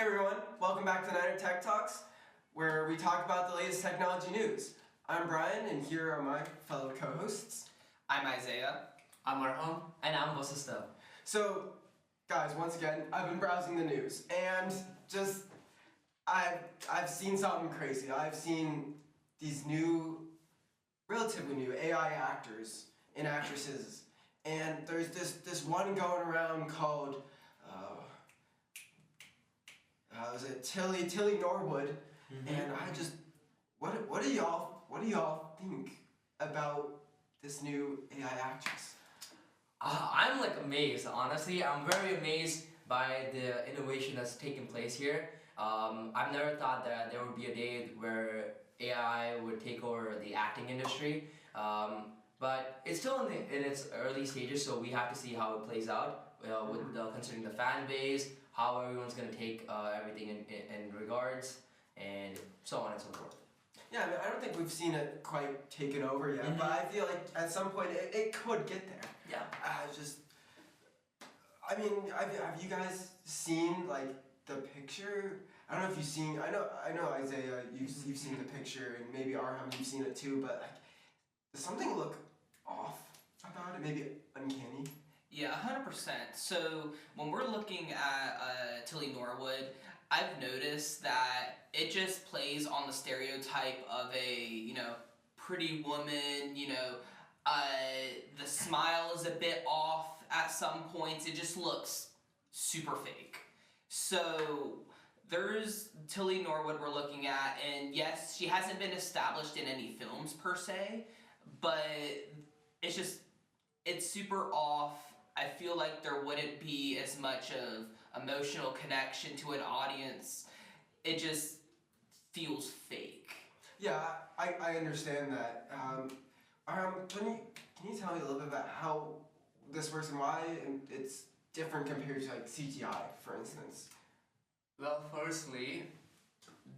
everyone, welcome back to Niner Tech Talks, where we talk about the latest technology news. I'm Brian, and here are my fellow co-hosts. I'm Isaiah. I'm Arham. And I'm Vasista. So, guys, once again, I've been browsing the news, and I've seen something crazy. I've seen these relatively new AI actors and actresses, and there's this one going around called was it Tilly Norwood? Mm-hmm. And I just what do y'all think about this new AI actress? I'm amazed, honestly. I'm very amazed by the innovation that's taken place here. I've never thought that there would be a day where AI would take over the acting industry. But it's still in its early stages, so we have to see how it plays out considering the fan base, how everyone's going to take everything in regards, and so on and so forth. Yeah, I mean, I don't think we've seen it quite taken over yet, but I feel like at some point it could get there. Yeah. Have you guys seen the picture? I don't know if you've seen. I know Isaiah, you've seen the picture, and maybe Arham, you've seen it too. But does something look off about it? Maybe uncanny. Yeah, 100%. So when we're looking at Tilly Norwood, I've noticed that it just plays on the stereotype of a pretty woman. The smile is a bit off at some points. It just looks super fake. So there's Tilly Norwood we're looking at, and yes, she hasn't been established in any films per se, but it's super off. I feel like there wouldn't be as much of emotional connection to an audience. It just feels fake. Yeah, I understand that. Can you tell me a little bit about how this works and why it's different compared to CGI, for instance? Well, firstly,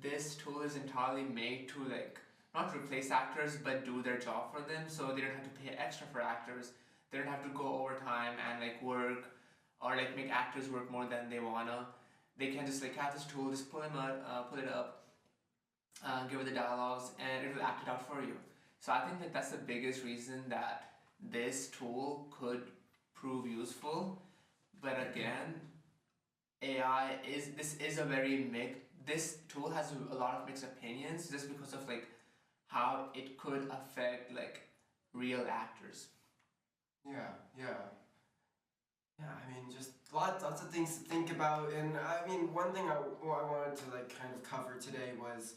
this tool is entirely made to not replace actors but do their job for them, so they don't have to pay extra for actors. They don't have to go overtime and work or make actors work more than they wanna. They can just have this tool, just pull it up, give it the dialogues, and it will act it out for you. So I think that's the biggest reason that this tool could prove useful. But again, this tool has a lot of mixed opinions just because of how it could affect real actors. Yeah. I mean, just lots of things to think about, and I mean, one thing I wanted to kind of cover today was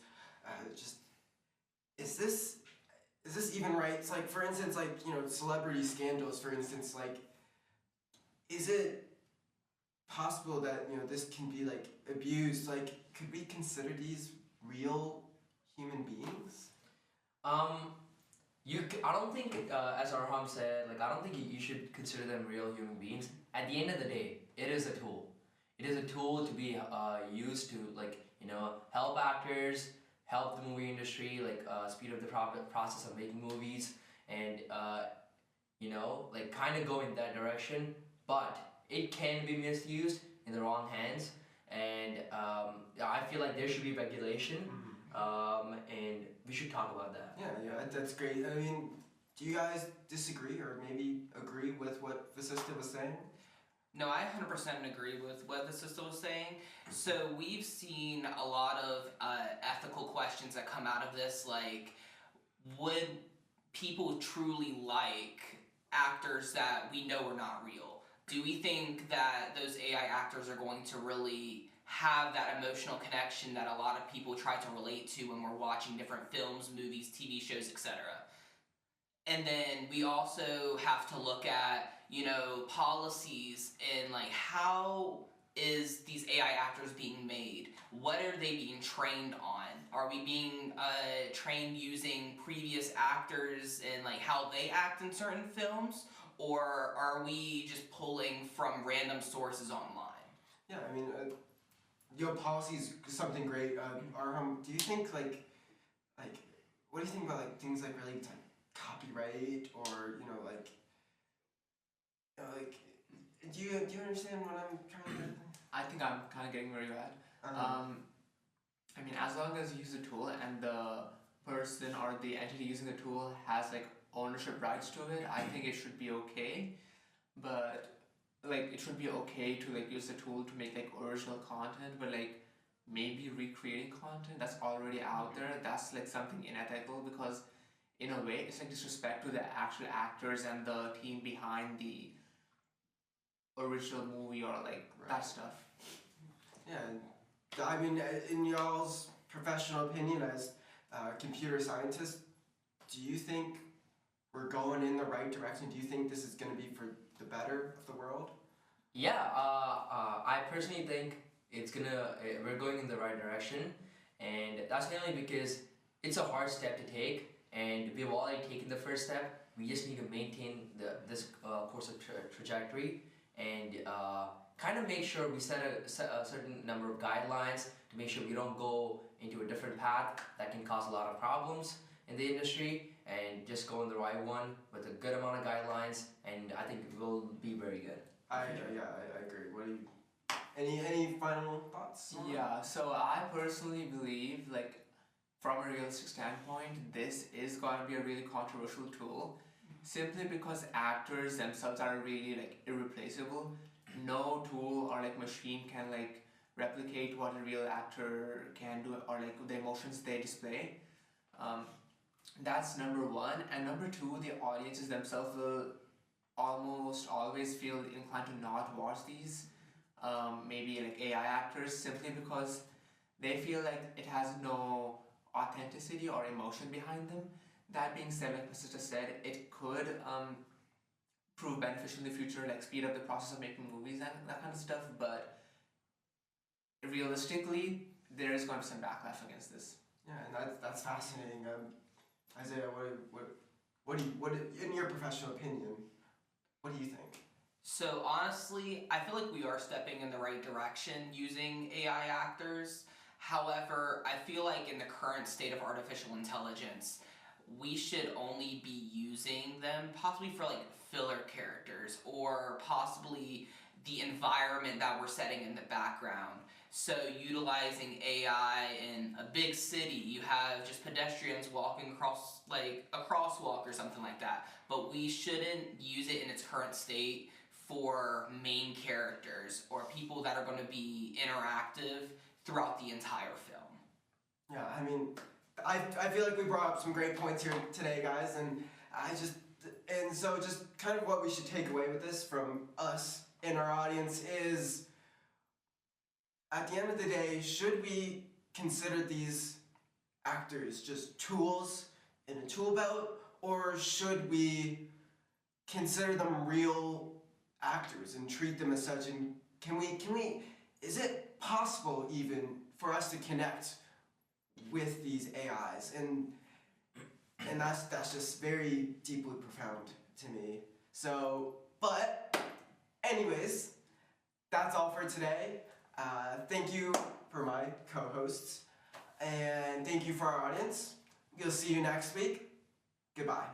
is this even right? It's for instance, celebrity scandals, for instance, is it possible that this can be abused? Could we consider these real human beings? I don't think, as Arham said, I don't think you should consider them real human beings. At the end of the day, it is a tool. It is a tool to be used to help actors, help the movie industry, speed up the process of making movies, and kind of go in that direction. But it can be misused in the wrong hands, and I feel like there should be regulation. And we should talk about that. Yeah, that's great. I mean, do you guys disagree or maybe agree with what Vasista was saying? No, I 100% agree with what Vasista was saying. So we've seen a lot of ethical questions that come out of this, would people truly like actors that we know are not real? Do we think that those AI actors are going to really have that emotional connection that a lot of people try to relate to when we're watching different films, movies, TV shows, etc.? And then we also have to look at, policies and how is these AI actors being made? What are they being trained on? Are we being trained using previous actors and how they act in certain films? Or are we just pulling from random sources online? Yeah, I mean, your policy is something great. Arham, do you think what do you think about things related to copyright or do you understand what I'm trying to? I think I'm kind of getting where you're at. I mean, as long as you use the tool and the person or the entity using the tool has like ownership rights to it, I think it should be okay. But like, it should be okay to like use the tool to make like original content, but like maybe recreating content that's already out there, that's like something unethical, because in a way it's like disrespect to the actual actors and the team behind the original movie or like that stuff. Yeah, I mean, in y'all's professional opinion as computer scientists, do you think we're going in the right direction? Do you think this is going to be for the better of the world? Yeah, I personally think we're going in the right direction, and that's mainly because it's a hard step to take, and we've already taken the first step. We just need to maintain this course of trajectory, and kind of make sure we set a certain number of guidelines to make sure we don't go into a different path that can cause a lot of problems in the industry, and just go in the right one with a good amount of guidelines, and I think it will be very good. I agree. What do you? Any final thoughts? Yeah, so I personally believe, like, from a realistic standpoint, this is going to be a really controversial tool, simply because actors themselves are really like irreplaceable. No tool or like machine can like replicate what a real actor can do, or like the emotions they display. That's number one, and number two, the audiences themselves will almost always feel inclined to not watch these maybe like AI actors, simply because they feel like it has no authenticity or emotion behind them. That being said, like Vasista said, it could prove beneficial in the future, like speed up the process of making movies and that kind of stuff, but realistically, there is going to be some backlash against this. Yeah, and that's fascinating. Isaiah, what in your professional opinion, what do you think? So honestly, I feel like we are stepping in the right direction using AI actors. However, I feel like in the current state of artificial intelligence, we should only be using them possibly for like filler characters, or possibly the environment that we're setting in the background. So utilizing AI in a big city, you have just pedestrians walking across like a crosswalk or something like that. But we shouldn't use it in its current state for main characters or people that are going to be interactive throughout the entire film. Yeah, I mean, I feel like we brought up some great points here today, guys, and so just kind of what we should take away with this from us and our audience is, at the end of the day, should we consider these actors just tools in a tool belt, or should we consider them real actors and treat them as such? And can we is it possible even for us to connect with these AIs? And that's just very deeply profound to me. So, but anyways, that's all for today. Thank you for my co-hosts, and thank you for our audience. We'll see you next week. Goodbye.